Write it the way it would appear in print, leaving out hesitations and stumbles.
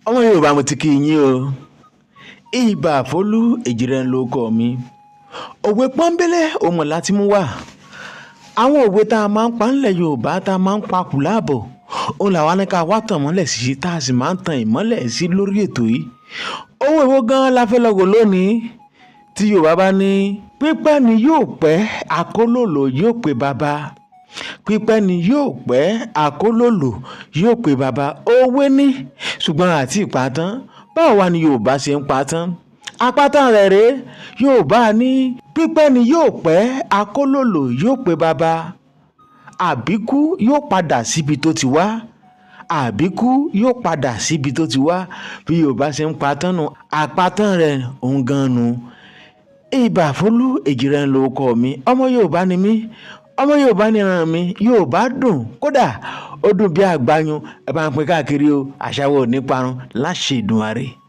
ọmọ Yorùbá mo ti kí yín o. Ìbà Fólú Èjìrẹ́ ló kọ mi. Òwe pọ́nbélé òmò láti mú wá. Àwọn òwe tá a máa ń pa ńlẹ̀ Yorùbá tá a máa ń pa kù láàbọ̀ òun làwọn ní ká wá tàn mọ́lẹ̀ sí tá a sì máa ń tan ìmọ́lẹ̀ sí lórí ètò yìí. Òwe wo gan la fẹ́ lọ wò lónìí tí Yorùbá bá ní pípẹ́ ni yóò pẹ́ àkólòlò yóò pé bàbá. Pípẹ́ ni yóò pẹ́ àkólòlò yóò pé bàbá. Òwe ní ṣùgbọ́n àti ìpàtán báwo wá ni Yorùbá ṣe ń patán? Apátán rẹ̀ rèé. Yorùbá ní pípẹ́ ni yóò pẹ́ àkólòlò yóò pé bàbá. Àbíkú yóò padà síbi tó ti wá. Àbíkú yóò padà síbi tó ti wá. Bí Yorùbá ṣe ń patán nu apátán rẹ̀ òun gan nu. Ìbà Fólú Èjìrẹ́ ló kọ mi. Ọmọ Yorùbá ni mí. Ọmọ Yorùbá níran mi. Yorùbá dùn kódà ó dùn bí àgbáyún. Ẹ bá ń pín káàkiri o. Àṣà wa ò ní parun láṣẹ Èdùmàrè.